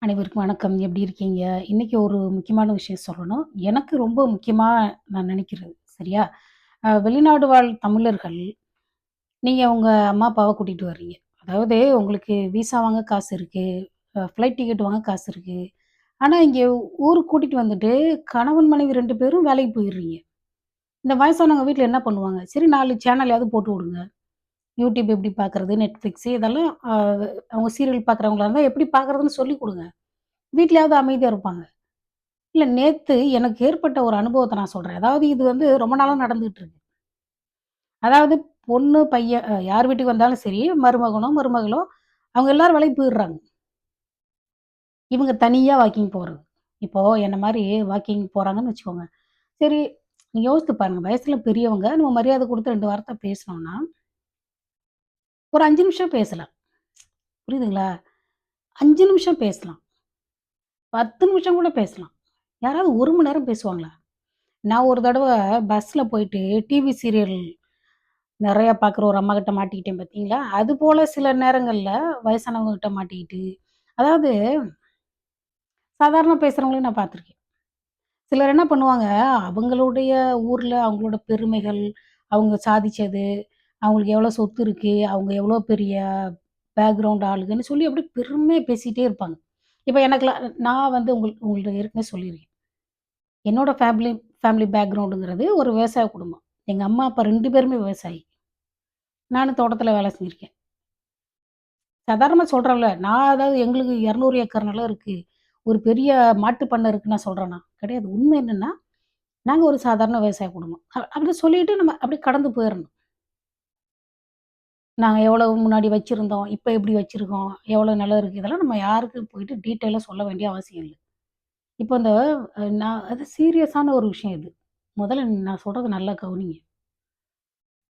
அனைவருக்கும் வணக்கம். எப்படி இருக்கீங்க? இன்னைக்கு ஒரு முக்கியமான விஷயம் சொல்லணும். எனக்கு ரொம்ப முக்கியமா நான் நினைக்கிறது. சரியா? வெளிநாடு வாழ் தமிழர்கள், நீங்க உங்க அம்மா, அப்பாவ கூட்டிட்டு வர்றீங்க. அதாவது உங்களுக்கு விசா வாங்க காசு இருக்கு. ஃப்ளைட் டிக்கெட் வாங்க காசு இருக்கு. ஆனா, இங்க ஊருக்கு கூட்டிட்டு வந்துட்டு கணவன், மனைவி 2 பேரும் வேலைக்கு போயிர்றீங்க. இந்த வயசானவங்க வீட்ல என்ன பண்ணுவாங்க? சரி 4 சேனலையாவது போட்டு விடுங்க. YouTube எப்படி பார்க்கறது? Netflix இதெல்லாம் அவங்க சீரியல் பார்க்குறவங்களா இருந்தா எப்படி பார்க்கறதுன்னு சொல்லிக் குடுங்க. வீட்லயாவது அமைதியா இருப்பாங்க. இல்ல நேத்து எனக்கு ஏற்பட்ட ஒரு அனுபவத்த நான் சொல்றேன். அதாவது இது வந்து ரொம்ப நாளா நடந்துட்டு இருக்கு. அதாவது பொண்ணு, பையன் யார் வீட்டுக்கு வந்தாலும் சரி, மருமகனோ, மருமகளோ அவங்க எல்லாரும் வேலைக்கு போயிடுறாங்க. இவங்க தனியா வாக்கிங் போறது. இப்போ என்ன மாரி வாக்கிங் போறாங்கன்னு வச்சுக்கோங்க. சரி நீங்க யோசித்து பாருங்க. வயசுல பெரியவங்க நம்ம மரியாதை குடுத்து 2 வார்த்தை பேசினோம்னா, ஒரு 5 நிமிஷம் பேசலாம். புரியுதுங்களா? 5 நிமிஷம் பேசலாம். 10 நிமிஷம் கூட பேசலாம். யாராவது 1 மணி நேரம் பேசுவாங்களா? நான் ஒரு தடவ பஸ்ல போயிட்டு டிவி சீரியல் நெறையா பார்க்குற ஒரு அம்மாகிட்ட மாட்டிக்கிட்டேன் பார்த்தீங்களா? அதுபோல சில நேரங்கள்ல வயசானவங்க கிட்ட மாட்டிக்கிட்டு, அதாவது சாதாரணமா பேசுறவங்களையும் நான் பார்த்துருக்கேன். சிலர் என்ன பண்ணுவாங்க, அவங்களுடைய ஊர்ல அவங்களோட பெருமைகள், அவங்க சாதிச்சது, அவங்களுக்கு எவ்வளோ சொத்து இருக்கு, அவங்க எவ்வளோ பெரிய பேக்ரவுண்ட் ஆளுங்கன்னு சொல்லி அப்படியே பெருமையா பேசிட்டே இருப்பாங்க. இப்ப எனக்குலாம் நான் வந்து உங்கள்ட்ட ஏற்கனவே சொல்லியிருக்கேன். என்னோட ஃபேமிலி பேக்ரவுண்டுங்கிறது ஒரு விவசாய குடும்பம். எங்க அம்மா, அப்பா 2 பேருமே விவசாயி. நானும் தோட்டத்துல வேலை செஞ்சிருக்கேன். சாதாரணமா சொல்றேன்ல. நான் அதாவது எங்களுக்கு 200 ஏக்கர் நிலம் இருக்கு. ஒரு பெரிய மாட்டு பண்ணை இருக்குன்னு நான் சொல்றேனா? கிடையாது. உண்மை என்னன்னா, நாங்க ஒரு சாதாரண விவசாய குடும்பம். அப்படி சொல்லிட்டு நம்ம அப்படியே கடந்து போயிரணும். நாங்க எவ்வளவு முன்னாடி வச்சிருந்தோம், இப்ப எப்படி வச்சிருக்கோம், எவ்வளோ நிலம் இருக்கு, இதெல்லாம் நம்ம யாருக்கும் போயிட்டு டீட்டெயிலா சொல்ல வேண்டிய அவசியம் இல்ல. இப்போ இந்த நான் அது சீரியஸான ஒரு விஷயம் இது. முதல்ல நான் சொல்றத நல்லா கவனிங்க.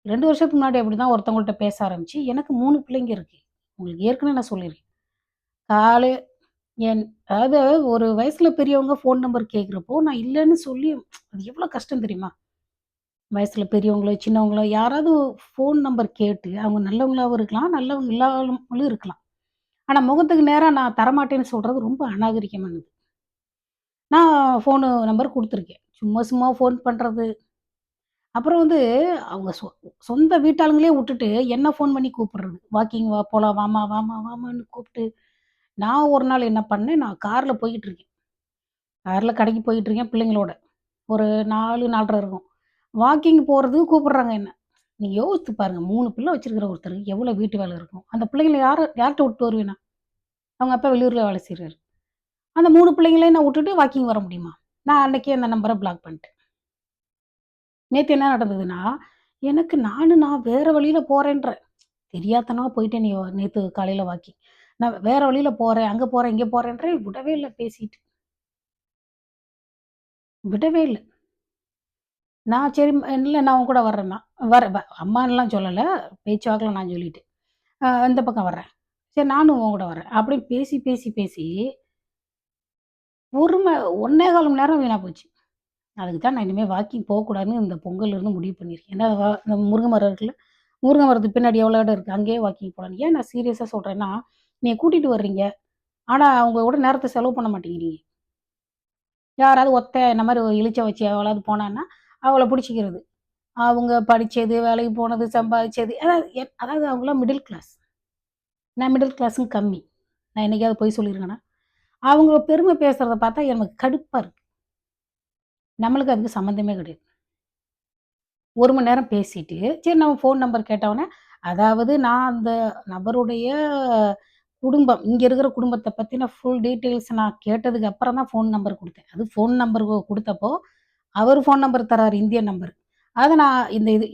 2 வருஷத்துக்கு முன்னாடி அப்படிதான் ஒருத்தவங்கள்ட்ட பேச ஆரம்பிச்சு, எனக்கு 3 பிள்ளைங்க இருக்கு. உங்களுக்கு ஏற்கனவே நான் சொல்லியிருக்கேன். காலை என் அதாவது ஒரு வயசுல பெரியவங்க ஃபோன் நம்பர் கேட்கிறப்போ, நான் இல்லன்னு சொல்லி அது எவ்வளோ கஷ்டம் தெரியுமா? வயசுல பெரியவங்களோ, சின்னவங்களோ யாராவது ஃபோன் நம்பர் கேட்டு, அவங்க நல்லவங்களாவும் இருக்கலாம், நல்லவங்க இல்லாமலும் இருக்கலாம். ஆனா முகத்துக்கு நேரா நான் தரமாட்டேன்னு சொல்றது ரொம்ப அநாகரிகமானது. நான் ஃபோனு நம்பர் குடுத்துருக்கேன். சும்மா சும்மா ஃபோன் பண்றது. அப்புறம் வந்து அவங்க சொந்த வீட்டாளுங்களே வுட்டுட்டு என்ன ஃபோன் பண்ணி கூப்பிடுறது. வாக்கிங் வா போலாம் வாம்மா, வாம்மா, வாம்மான்னு கூப்ட்டு, நான் ஒரு நாள் என்ன பண்ணேன், நான் கார்ல போய்க்கிட்டுருக்கேன். கார்ல கடைக்கு போயிட்டுருக்கேன் பிள்ளைங்களோட. ஒரு 4, 4:30 இருக்கும். வாக்கிங் போறதுக்கு கூப்பிடுறாங்க என்ன. நீங்க யோசிச்சு பாருங்க. 3 பிள்ளை வச்சிருக்கிற ஒருத்தருக்கு எவ்வளோ வீட்டு வேலை இருக்கும். அந்த பிள்ளைங்கள யார்ட்ட விட்டு வருவேன் நான்? அவங்க அப்பா வெளியூர்ல வேலை செய்றாரு. அந்த 3 பிள்ளைங்களையும் நான் விட்டுட்டு வாக்கிங் வர முடியுமா? நான் அன்னைக்கே அந்த நம்பர பிளாக் பண்ணிட்டேன். நேத்து என்ன நடந்ததுன்னா, நான் வேற வழியில போறேன்றேன். தெரியாத்தனமா போயிட்டேன் நேத்து காலையில வாக்கிங். நான் வேற வழியில போறேன், அங்க போறேன், இங்க போறேன்றேன். விடவே இல்ல பேசிட்டு. விடவே இல்ல. நான் சரி இல்ல நான் உன் கூட வர்றேன்னா, வரேன் அம்மான்லாம் சொல்லல. பேச்சுவாக்குல நான் சொல்லிட்டேன். இந்த பக்கம் வர்றேன். சரி நானும் உன் கூட வரேன். அப்படின்னு பேசி, பேசி, பேசி ஒரு 1 1/4 மணி நேரம் வீணா போச்சு. அதுக்கு தான் நான் இனிமே வாக்கிங் போக்கூடாதுன்னு இந்த பொங்கல்லேருந்து முடிவு பண்ணியிருக்கேன். ஏன்னா இந்த முருங்க மரம் இருக்குல்ல, முருங்க மரத்துக்கு பின்னாடி எவ்வளோ இடம் இருக்கு. அங்கேயே வாக்கிங் போலான்னு. ஏன் நான் சீரியஸா சொல்றேன்னா, நீங்க கூட்டிட்டு வர்றீங்க. ஆனா அவங்க கூட நேரத்த செலவு பண்ண மாட்டேங்கிறீங்க. யாராவது என்ன மாரி ஒரு இளிச்ச வச்சு எவளாவது போனான்னா, அவள புடிச்சுக்கிறது. அவங்க படிச்சது, வேலைக்கு போனது, சம்பாதிச்சது அதாவது அவங்கலாம் மிடில் கிளாஸ். நான் மிடில் கிளாஸும் கம்மி. நான் என்னைக்காவது பொய் சொல்லியிருக்கேனா? அவங்க பெருமை பேசுறத பார்த்தா எனக்கு கடுப்பா இருக்கு. நம்மளுக்கு அதுக்கு சம்மந்தமே கிடையாது. 1 மணி நேரம் பேசிட்டு, சரி நம்ம ஃபோன் நம்பர் கேட்டவுனே, அதாவது நான் அந்த நபருடைய குடும்பம், இங்க இருக்கிற குடும்பத்த பத்தின ஃபுல் டீட்டெயில்ஸ் நான் கேட்டதுக்கு அப்புறம் தான் ஃபோன் நம்பர் குடுத்தேன். அது ஃபோன் நம்பர் குடுத்தப்போ, அவரு ஃபோன் நம்பர் தராரு இந்தியன் நம்பர். அத நான்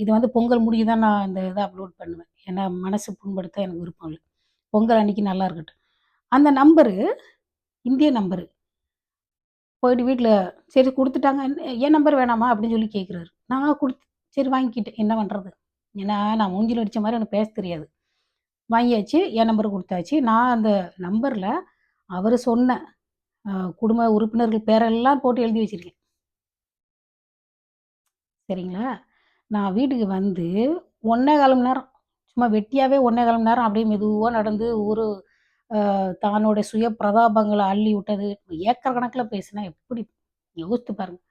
இது வந்து பொங்கல் முடிய தான் நான் இந்த இத அப்லோட் பண்ணுவேன். ஏன்னா மனசு புண்படுத்த எனக்கு விருப்பம் இல்ல. பொங்கல் அன்னைக்கு நல்லா இருக்கட்டும். அந்த நம்பரு இந்திய நம்பரு. போயிட்டு வீட்ல சரி குடுத்துட்டாங்க. "என் நம்பர் வேணாமா?" அப்படின்னு சொல்லி கேட்குறாரு. நான் சரி வாங்கிக்கிட்டேன். என்ன பண்றது? ஏன்னா நான் மூஞ்சில அடிச்ச மாரி எனக்கு பேச தெரியாது. வாங்கியாச்சு. என் நம்பர் குடுத்தாச்சு. நான் அந்த நம்பர்ல அவரு சொன்ன அ குடும்ப உறுப்பினர்கள் பேரெல்லாம் போட்டு எழுதி வச்சிருக்கேன். சரிங்களா? நான் வீட்டுக்கு வந்து 1 1/4 மணி நேரம் சும்மா வெட்டியாவே 1 1/4 மணி நேரம் அப்படியே மெதுவா நடந்து ஊரு தானோட சுய பிரதாபங்கள அள்ளி விட்டது. ஏக்கர் கணக்குல பேசினா எப்படி? யோசித்து பாருங்க.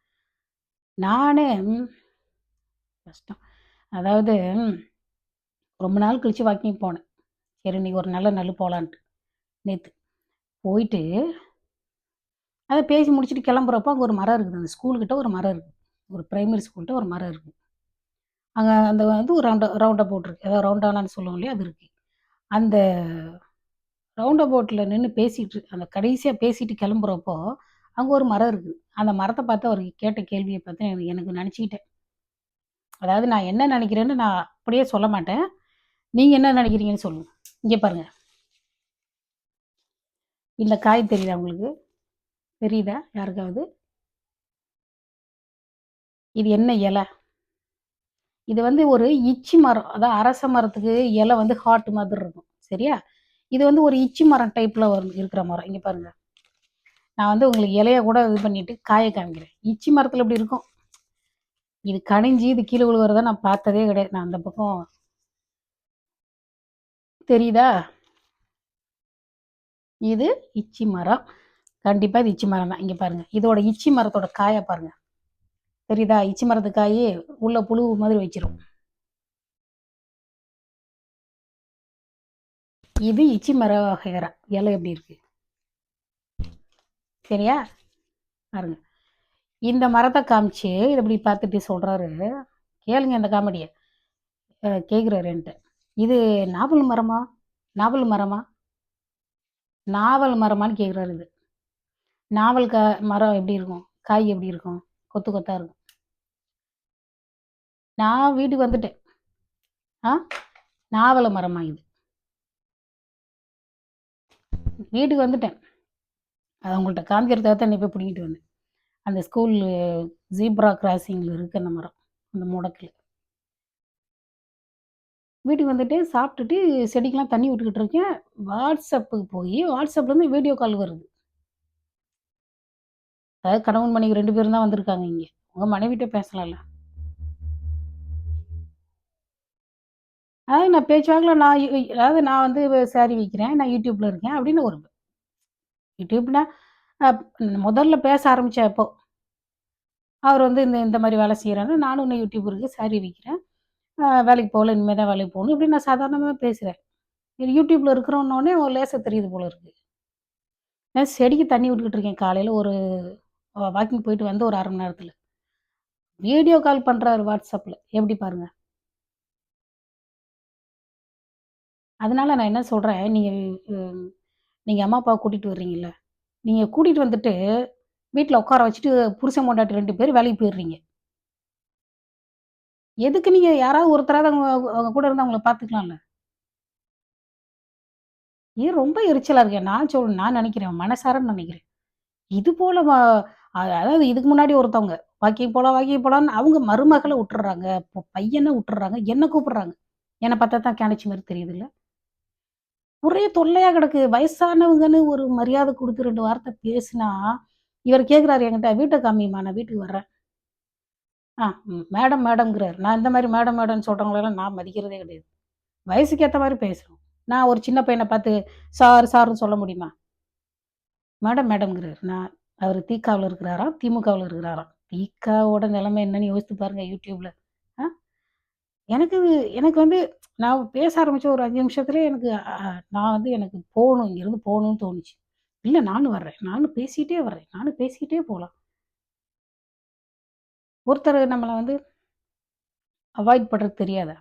நானே கஷ்டம். அதாவது ரொம்ப நாள் கழிச்சு வாக்கிங் போனேன். சரி இன்னைக்கு ஒரு நல்ல நாளு போலான்ட்டு. நேத்து. போயிட்டு அத பேசி முடிச்சுட்டு கிளம்புறப்போ அங்க ஒரு மரம் இருக்குது. அந்த ஸ்கூல் கிட்ட ஒரு மரம் இருக்கு. ஒரு பிரைமரி ஸ்கூல்ட்ட ஒரு மரம் இருக்கு. அங்க அந்த வந்து ஒரு ரவுண்ட் அபவுட் இருக்கு. அதாவது ரவுண்டானான்னு சொல்லுவோம் இல்லையா? அது இருக்கு. அந்த ரவுண்ட் அபவுட்ல நின்னு அந்த கடைசியா பேசிட்டு கிளம்புறப்போ, அங்க ஒரு மரம் இருக்கு. அந்த மரத்த பார்த்து அவரு கேட்ட கேள்விய பார்த்து எனக்கு எனக்கு நெனச்சுக்கிட்டேன். அதாவது நான் என்ன நெனைக்கிறேன்னு நான் அப்படியே சொல்ல மாட்டேன். நீங்க என்ன நெனைக்கிறீங்கன்னு சொல்லுங்க. இங்க பாருங்க. இந்த காய் தெரியுதா உங்களுக்கு? தெரியுதா யாருக்காவது? இது என்ன இல? இது வந்து ஒரு இச்சி மரம். அதான் அரச மரத்துக்கு இல வந்து ஹார்ட் மாதிரி இருக்கும். சரியா? இது வந்து ஒரு இச்சி மரம் டைப்ல இருக்கிற மரம். இங்க பாருங்க. நான் வந்து உங்களுக்கு இலைய கூட இது பண்ணிட்டு காய காமிக்கிறேன். இச்சி மரத்தில எப்படி இருக்கும்? இது கனிஞ்சு இது கீழ விழுவுறத நான் பார்த்ததே கிடையாது. நான் அந்த பக்கம் தெரியுதா? இது இச்சி மரம். கண்டிப்பா இது இச்சி மரம் தான். இங்க பாருங்க. இதோட இச்சி மரத்தோட காய பாருங்க. தெரியுதா? இச்சி மரத்து காயி உள்ள புழு மாதிரி வச்சிரும். இது இச்சி மர வகையறா. இலை எப்படி இருக்கு? சரியா? பாருங்க. இந்த மரத்த காமிச்சு இத இப்படி பார்த்துட்டு சொல்றாரு. கேளுங்க இந்த காமெடிய. கேட்குறாரு என்ட்ட. "இது நாவல் மரமா? நாவல் மரமா? நாவல் மரமான்னு கேட்குறாரு இது. நாவல் மரம் எப்படி இருக்கும்? காய் எப்படி இருக்கும்? கொத்து கொத்தா இருக்கும். நான் வீட்டுக்கு வந்துட்டேன். ஆ நாவல மரமா இது? வீட்டுக்கு வந்துட்டேன். அத உங்கள்ட்ட காமிக்கிறதுக்காக தான் இன்னைக்கு போய் புடுங்கிட்டு வந்தேன். அந்த ஸ்கூல் ஜீப்ரா கிராசிங்ல இருக்கு அந்த மரம். அந்த முடக்குல. வீட்டுக்கு வந்துட்டு சாப்பிட்டுட்டு செடிக்கெல்லாம் தண்ணி விட்டுக்கிட்டு இருக்கேன். வாட்ஸ்அப்புக்கு போயி வாட்ஸ்அப்லேருந்து வீடியோ கால் வருது. அதாவது கணவன், மனைவி 2 பேரும் தான் வந்திருக்காங்க இங்க. உங்க மனைவிட்ட பேசலாம்ல. அதாவது நான் பேச்சுவாக்குல நான் அதாவது நான் வந்து சாரி விக்கிறேன். நான் YouTubeல இருக்கேன் அப்படின்னு ஒரு யூடியூப்னா அ முதல்ல பேச ஆரம்பிச்சப்போ, அவர் வந்து இந்த இந்த மாரி வேலை செய்றேன்னு, நானும் இன்னும் யூடியூப் இருக்கு, சாரி விக்கிறேன். வேலைக்கு போகல, இனிமே தான் வேலைக்கு போகணும். இப்படின்னு நான் சாதாரணமா பேசுறேன். இது யூடியூப்ல இருக்கிறோன்னோனே லேசா தெரியுது போல இருக்கு. நான் செடிக்கு தண்ணி விட்டுக்கிட்டு இருக்கேன் காலையில ஒரு வாக்கிங் போயிட்டு வந்து ஒரு 1/2 மணி நேரத்துல. வீடியோ கால் பண்றாரு WhatsAppல. எப்படி பாருங்க. அதனால நான் என்ன சொல்றேன், ம் நீங்க அம்மா, அப்பாவ கூட்டிட்டு வர்றீங்கல்ல, நீங்க கூட்டிட்டு வந்துட்டு வீட்ல உட்கார வச்சுட்டு புருஷன், பொண்டாட்டி 2 பேரும் வேலைக்கு போயிடுறீங்க. எதுக்கு நீங்க யாராவது ஒருத்தராவது அவங்க அவங்க கூட இருந்து அவங்கள பார்த்துக்கலாம்ல. இது ரொம்ப எரிச்சலா இருக்கு. நான் நினைக்கிறேன். மனசார நினைக்கிறேன். இது போல அதாவது இதுக்கு முன்னாடி ஒருத்தவங்க வாக்கிங் போலாம், வாக்கிங் போலான்னு அவங்க மருமகள விட்டுர்றாங்க. பையன விட்டுர்றாங்க. என்ன கூப்பிடுறாங்க. என்ன பார்த்தா தான் கேனச்சி மாரி தெரியுதுல்ல. ஒரே தொல்லையா கிடக்கு. வயசானவங்கன்னு ஒரு மரியாதை குடுத்து 2 வார்த்தை பேசினா, இவர் கேட்கிறாரு என்கிட்ட, "வீட்ட காமிம்மா, நான் வீட்டுக்கு வர்றேன்." மேடம் மேடம்ங்கிறாரு. நான் இந்த மாரி மேடம் மேடம்ன்னு சொல்றவங்களலாம் நான் மதிக்கிறதே கிடையாது. வயசுக்கு ஏத்த மாரி பேசணும். நான் ஒரு சின்ன பையன பார்த்து சார் சார்ன்னு சொல்ல முடியுமா? மேடம் மேடம்ங்கிறாரு. அவரு திகாவுல இருக்கிறாராம், திமுகவுல இருக்கிறாராம். திகாவோட நிலைமை என்னன்னு யோசித்து பாருங்க யூடியூப்ல. அ எனக்கு எனக்கு வந்து நான் பேச ஆரம்பிச்ச ஒரு 5 நிமிஷத்துலயே நான் வந்து எனக்கு போணும், இங்கேருந்து போணும்னு தோணுச்சு. இல்ல நானும் வர்றேன். நானும் பேசிட்டே வர்றேன். நானும் பேசிட்டே போலாம். ஒருத்தர் நம்மள வந்து அவாய்ட் பண்றது தெரியாதா?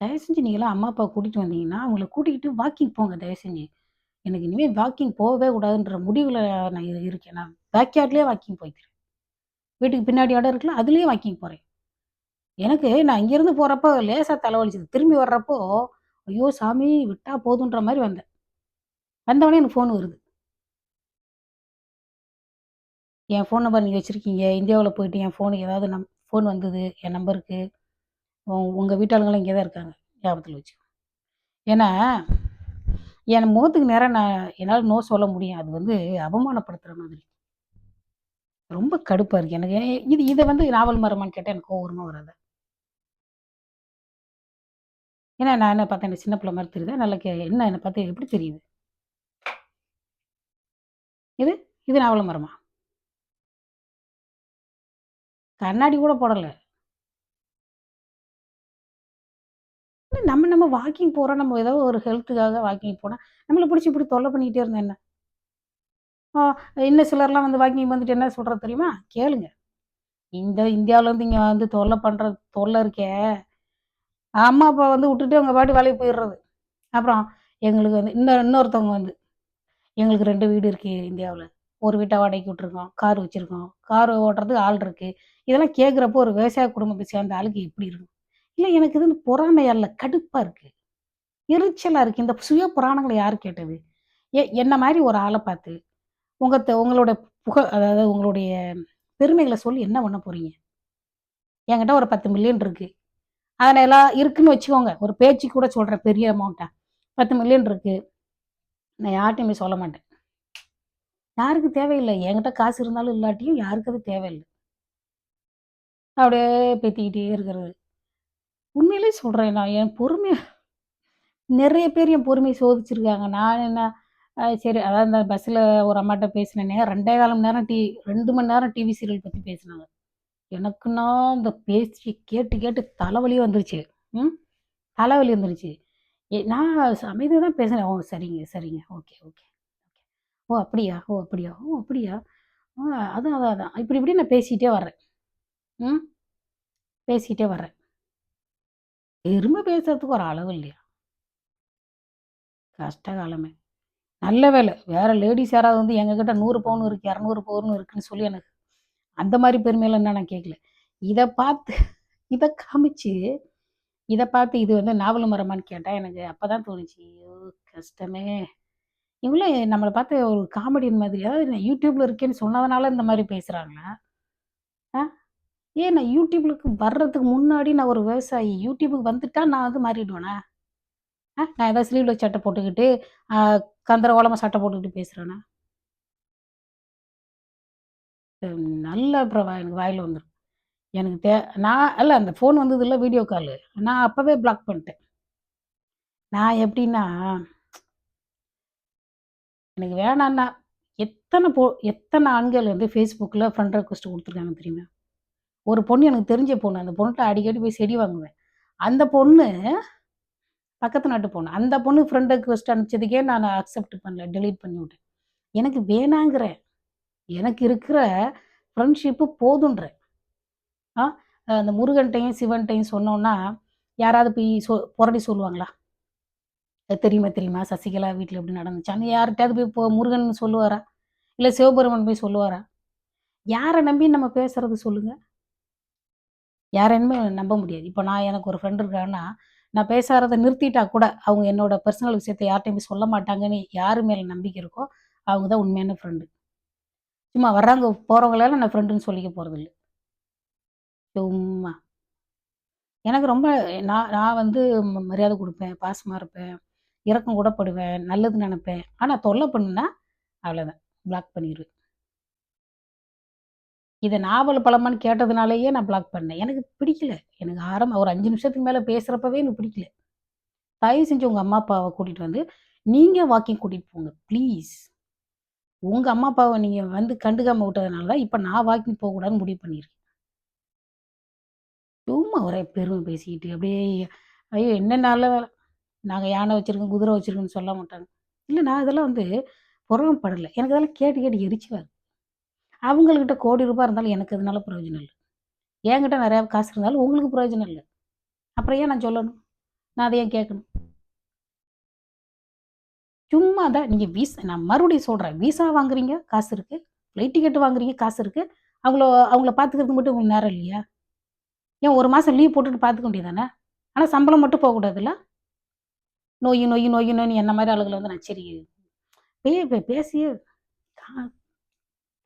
தயவு செஞ்சு நீங்கலாம் அம்மா, அப்பாவ கூட்டிட்டு வந்தீங்கன்னா, அவங்கள கூட்டிக்கிட்டு வாக்கிங் போங்க தயவு செஞ்சு. எனக்கு இனிமே வாக்கிங் போவே கூடாதுன்ற முடிவுல நான் இருக்கேன். நான் பேக்யார்ட்லயே வாக்கிங் போய்க்கிறேன். வீட்டுக்கு பின்னாடி இடம் இருக்குல்ல, அதிலயே வாக்கிங் போறேன். எனக்கு நான் இங்கேருந்து போறப்போ லேசா தலை வலிச்சது. திரும்பி வர்றப்போ, ஐயோ சாமி விட்டா போதுன்ற மாரி வந்தேன். வந்தவுனே எனக்கு ஃபோன் வருது. என் ஃபோன் நம்பர் நீங்க வச்சிருக்கீங்க. இந்தியாவுல போயிட்டு என் ஃபோனுக்கு ஏதாவது ஃபோன் வந்தது என் நம்பருக்கு. உங்க வீட்டாளுங்கலாம் இங்கே தான் இருக்காங்க. ஞாபகத்துல வச்சுக்கோ. ஏன்னா, என் முகத்துக்கு நேரா என்னால நோ சொல்ல முடியும். அது வந்து அவமானப்படுத்துற மாதிரி. ரொம்ப கடுப்பா இருக்கு எனக்கு. இத வந்து நாவல் மரமான்னு கேட்டா எனக்கு கோவம் வருமா வராதா? ஏன்னா நான் என்ன பார்த்தா என்ன சின்ன பிள்ளை மாரி தெரியுதா? நல்லா என்ன என்ன பார்த்தா எப்படி தெரியுது? இது இது நாவல மரமா? கண்ணாடி கூட போடல. நம்ம வாக்கிங் போறோம். நம்ம ஏதோ ஒரு ஹெல்த்துக்காக வாக்கிங் போனா, நம்மள புடிச்சு இப்படி தொல்ல பண்ணிக்கிட்டே இருந்தா என்ன? ஆ இன்னும் சிலர்லாம் வந்து வாக்கிங் வந்துட்டு என்ன சொல்றது தெரியுமா? கேளுங்க. இந்த இந்தியாவுலருந்து இங்க வந்து தொல்ல பண்ற தொல்ல இருக்கே, அம்மா, அப்பா வந்து உட்டுட்டு அவங்க பாட்டுக்கு வேலைக்கு போயிறது. அப்புறம் எங்களுக்கு வந்து இன்னொருத்தவங்க வந்து, எங்களுக்கு 2 வீடு இருக்கு இந்தியாவுல. ஒரு வீட்ட வாடகைக்கு விட்டுருக்கோம். கார் வச்சிருக்கோம். கார் ஓட்டுறதுக்கு ஆள் இருக்கு. இதெல்லாம் கேட்கிறப்போ ஒரு விவசாய குடும்பத்த சேர்ந்த ஆளுக்கு எப்படி இருக்கும்? இல்ல எனக்கு இது வந்து பொறாமையா இல்ல, கடுப்பா இருக்கு. எரிச்சலா இருக்கு. இந்த சுய புராணங்கள யாரு கேட்டது? என்ன மாரி ஒரு ஆள பார்த்து, உங்களோட அதாவது உங்களுடைய பெருமைகள சொல்லி என்ன பண்ண போறீங்க? என்கிட்ட ஒரு 10,000,000 இருக்கு. அதுல எல்லாம் இருக்குன்னு வச்சுக்கோங்க. ஒரு பேச்சுக்கு கூட சொல்றேன் பெரிய அமௌண்ட்டா. 10,000,000 இருக்கு. நான் யார்ட்டயும் போய் சொல்ல மாட்டேன். யாருக்கு தேவையில்ல. என்கிட்ட காசு இருந்தாலும் இல்லாட்டியும் யாருக்கு அது தேவையில்ல. அப்படியே பேத்திக்கிட்டே இருக்கிறது. உண்மையிலேயே சொல்றேன் நான் என் பொறுமைய நெறைய பேர் என் பொறுமைய சோதிச்சிருக்காங்க. நான் என்ன சரி அதான் இந்த பஸ்ஸில ஒரு அம்மாட்ட பேசினேனே 2 1/4 மணி நேரம் 2 மணி நேரம் டிவி சீரியல் பத்தி பேசினாங்க. எனக்குன்னா இந்த பேச்சு கேட்டு கேட்டு தலைவலியே வந்துருச்சு. ம். தலைவலி வந்துருச்சு. நான் அமைதியா தான் பேசினேன். ஓ! சரிங்க, சரிங்க. Okay, okay. ஓ! அப்படியா? ஓ! அப்படியா? ஓ! அப்படியா? ஆ அதான், அதான், அதான். இப்படி இப்படி நான் பேசிட்டே வர்றேன். ம். பேசிட்டே வர்றேன். பெருமை பேசுறதுக்கு ஒரு அளவு இல்லையா? கஷ்ட காலமே. நல்ல வேளை. வேற லேடீஸ் யாராவது வந்து எங்ககிட்ட 100 பவுன் இருக்கு, 200 பவுன் இருக்குன்னு சொல்லி எனக்கு அந்த மாரி பெருமைலாம் நான் கேட்கல. இத பார்த்து இத காமிச்சு, இத பார்த்து இது வந்து நாவல் மரமான்னு கேட்டா எனக்கு அப்பதான் தோணுச்சு. ஐயோ! கஷ்டமே. இவங்களும் நம்மள பார்த்து ஒரு காமெடியன் மாதிரி அதாவது நான் YouTubeல இருக்கேன்னு சொன்னதுனால இந்த மாரி பேசுறாங்களா? ஆ ஏன் நான் YouTubeக்கு வர்றதுக்கு முன்னாடி நான் ஒரு விவசாயி. YouTubeக்கு வந்துட்டா நான் வந்து மாறிடுவேனா? நான் ஏதாவது ஸ்லீவ்லெஸ் சட்டை போட்டுக்கிட்டு, அ கந்தரகோலமா சட்டை போட்டுக்கிட்டு பேசுறேனா? நல்லா அப்புறம் எனக்கு வாயில வந்துரும். எனக்கு நான் இல்ல அந்த ஃபோன் வந்ததுல்ல வீடியோ காலு. நான் அப்பவே பிளாக் பண்ணிட்டேன். நான் எப்படின்னா, எனக்கு வேணான்னா, எத்தன ஆண்கள் வந்து Facebookல ஃப்ரெண்ட் ரெக்வெஸ்ட் குடுத்துருக்காங்க தெரியுமா? ஒரு பொண்ணு எனக்கு தெரிஞ்ச பொண்ணு. அந்த பொண்ணுட்ட அடிக்கடி போய் செடி வாங்குவேன். அந்த பொண்ணு பக்கத்து நாட்டு பொண்ணு. அந்த பொண்ணு ஃப்ரெண்ட் ரிக்வெஸ்ட் அனுப்பிச்சதுக்கே நான் அக்செப்ட் பண்ணல. டெலீட் பண்ணிவிட்டேன். எனக்கு வேணாங்கிறேன். எனக்கு இருக்கிற ஃப்ரெண்ட்ஷிப்பு போதுன்றேன். ஆ அந்த முருகன்ட்டயும், சிவன்ட்டயும் சொன்னோம்னா, யாராவது போய் புரட்டி சொல்லுவாங்களா? தெரியுமா, தெரியுமா? சசிகலா வீட்ல இப்படி நடந்துச்சான்னு யார்ட்டயாவது போய் முருகன் சொல்லுவாரா? இல்ல சிவபெருமான் போய் சொல்லுவாரா? யார நம்பி நம்ம பேசுறது சொல்லுங்க? யாரையுமே நம்ப முடியாது. இப்ப எனக்கு ஒரு ஃப்ரெண்ட் இருக்காங்கன்னா, நான் பேசாதத நிறுத்திட்டா கூட, அவங்க என்னோட பெர்சனல் விஷயத்த யார்ட்டயும் போய் சொல்ல மாட்டாங்கன்னு யாரு மேல நம்பிக்கை இருக்கோ, அவங்க தான் உண்மையான ஃப்ரெண்டு. சும்மா வர்றவங்க, போறவங்களலாம் நான் ஃப்ரெண்டுன்னு சொல்லிக்க போறதில்ல. சும்மா. எனக்கு ரொம்ப நான் நான் வந்து மரியாதை குடுப்பேன், பாசமா இருப்பேன், இரக்கம் கூட படுவேன், நல்லது நெனைப்பேன். ஆனா தொல்ல பண்ணுனா, அவ்வளோதான். பிளாக் பண்ணிருவேன். இத நாவல் பழமான்னு கேட்டதுனாலேயே நான் பிளாக் பண்ணேன். எனக்கு பிடிக்கல. எனக்கு ஒரு 5 நிமிஷத்துக்கு மேல பேசுறப்பவே எனக்கு பிடிக்கல. தயவு செஞ்சு உங்க அம்மா, அப்பாவ கூட்டிட்டு வந்து, நீங்க வாக்கிங் கூட்டிட்டு போங்க. ப்ளீஸ். உங்க அம்மா, அப்பாவ நீங்க வந்து கண்டுக்காம விட்டதுனால தான், இப்ப நான் வாக்கிங் போகக்கூடாதுன்னு முடிவு பண்ணியிருக்கேன். சும்மா ஒரே பெருமை பேசிக்கிட்டு, அப்படியே ஐயோ! என்ன நல்ல வேல. நாங்க யானை வச்சிருக்கோம், குதிரை வச்சிருக்கோம்ன்னு சொல்ல மாட்டாங்க. இல்ல நான் இதெல்லாம் வந்து பொறாமப்படல. எனக்கு அதெல்லாம் கேட்டு கேட்டு எரிச்சலா இருக்கு. அவங்கள்கிட்ட கோடி ரூபாய் இருந்தாலும் எனக்கு அதனால பிரயோஜனம் இல்ல. என்கிட்ட நெறைய காசு இருந்தாலும் உங்களுக்கு பிரயோஜனம் இல்ல. அப்புறம் ஏன் நான் சொல்லணும்? நான் அத ஏன் கேட்கணும்? சும்மா தான் நீங்க நான் மறுபடியும் சொல்றேன். விசா வாங்குறீங்க, காசு இருக்கு. ஃப்ளைட் டிக்கெட் வாங்குறீங்க, காசு இருக்கு. அவங்கள அவங்கள பார்த்துக்கிறதுக்கு மட்டும் உங்களுக்கு நேரம் இல்லையா? ஏன் 1 மாசம் லீவ் போட்டுட்டு பார்த்துக்க வேண்டியது தானே? ஆனா சம்பளம் மட்டும் போகக்கூடாதுல்ல? நொய்யு நொய்யு நொய்யுனோன்னு என்ன மாரி ஆளுகள வந்து நச்சரி பேசியே தா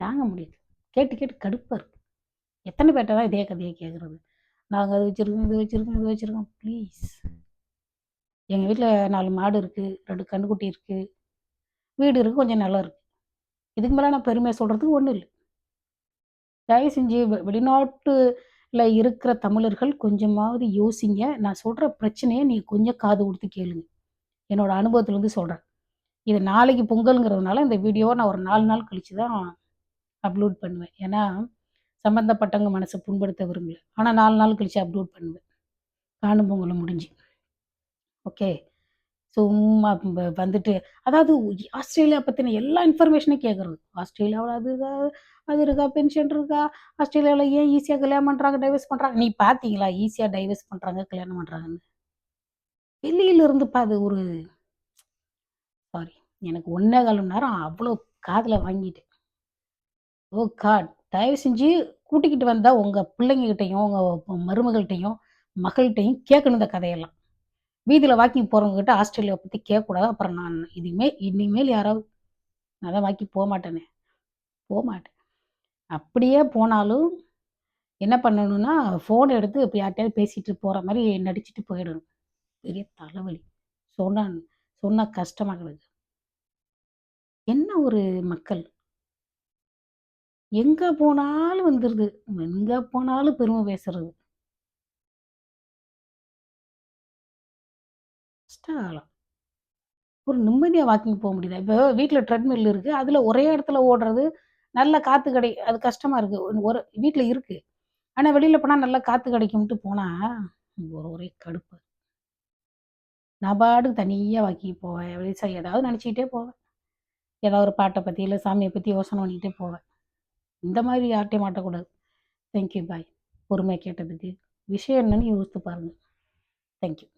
தாங்க முடியல. கேட்டு கேட்டு கடுப்பா இருக்கு. எத்தன பேர்ட்ட தான் இதே கதைய கேட்கறது? நாங்க அத வச்சிருக்கோம், இது வச்சிருக்கோம், இது வச்சிருக்கோம். ப்ளீஸ். எங்க வீட்ல 4 மாடு இருக்கு, 2 கன்னுக்குட்டி இருக்கு, வீடு இருக்கு, கொஞ்சம் நிலம் இருக்கு. இதுக்கு மேல நான் பெருமையா சொல்றதுக்கு ஒண்ணும் இல்ல. தயவு செஞ்சு வெளிநாட்டு இருக்கிற தமிழர்கள் கொஞ்சமாவது யோசிங்க. நான் சொல்ற பிரச்சனைய நீங்க கொஞ்சம் காது குடுத்து கேளுங்க. என்னோட அனுபவத்திலருந்து சொல்றேன். இது நாளைக்கு பொங்கல்ங்கிறதுனால இந்த வீடியோவ நான் ஒரு 4 நாள் கழிச்சு தான் அப்லோட் பண்ணுவேன். ஏன்னா, சம்மந்தப்பட்டவங்க மனச புண்படுத்த விரும்பல. ஆனா 4 நாள் கழிச்சு அப்லோட் பண்ணுவேன். காணும் பொங்கலும் முடிஞ்சு. ஓகே. சும்மா வந்துட்டு அதாவது ஆஸ்திரேலியா பத்தின எல்லா இன்ஃபர்மேஷனையும் கேட்கறது. ஆஸ்திரேலியாவுல அது இருக்கா, பென்ஷன் இருக்கா? ஆஸ்திரேலியாவுல ஏன் ஈஸியா கல்யாணம் பண்றாங்க, டைவர்ஸ் பண்றாங்க? நீ பார்த்தீங்களா? ஈஸியா டைவர்ஸ் பண்றாங்க, கல்யாணம் பண்றாங்கன்னு. வெளியில இருந்துப்பா அது ஒரு சாரி. எனக்கு 1 1/4 மணி நேரம் அவ்ளோ காதுல வாங்கிட்டேன். ஓ காட்! தயவு செஞ்சு கூட்டிக்கிட்டு வந்தா உங்க பிள்ளைங்ககிட்டயும், உங்க மருமகள்ட்டயும், மகள்ட்டயும் கேட்கணும் இந்த கதையெல்லாம். வீதியில வாக்கிங் போறவங்ககிட்ட ஆஸ்திரேலியாவ பத்தி கேட்கக்கூடாது. அப்புறம் நான் இனிமேல் யாராவது நான் தான் வாக்கிங் போமாட்டேனே. போமாட்டேன். அப்படியே போனாலும் என்ன பண்ணணும்னா, ஃபோன் எடுத்து இப்ப யார்ட்டயாவது பேசிட்டு போற மாரி நடிச்சுட்டு போயிடணும். பெரிய தலைவலி. சொன்னா சொன்னா கஷ்டமா கிடக்கு. என்ன ஒரு மக்கள்! எங்க போனாலும் வந்துருது. எங்க போனாலும் பெருமை பேசுறது. கஷ்ட காலம். ஒரு நிம்மதியா வாக்கிங் போ முடியுதா? இப்போ வீட்ல ட்ரெட்மில் இருக்கு. அதுல ஒரே இடத்துல ஓடுறது, நல்ல காத்து அது கஷ்டமா இருக்கு. ஒரு வீட்ல இருக்கு. ஆனா வெளியில போனா நல்லா காத்து கிடைக்கும்ட்டு போனா, ஒரே கடுப்பு. நான் பாட்டுக்கு தனியா வாக்கிங் போவேன். ஏதாவது நினைச்சுக்கிட்டே போவேன். ஏதாவது ஒரு பாட்ட பத்தி, இல்ல சாமிய பத்தி யோசனை பண்ணிக்கிட்டே போவேன். இந்த மாரி யார்ட்டயும் மாட்டக்கூடாது. Thank you bye. பொறுமையா கேட்டதுக்கு. விஷயம் என்னன்னு யோசித்து பாருங்க. Thank you.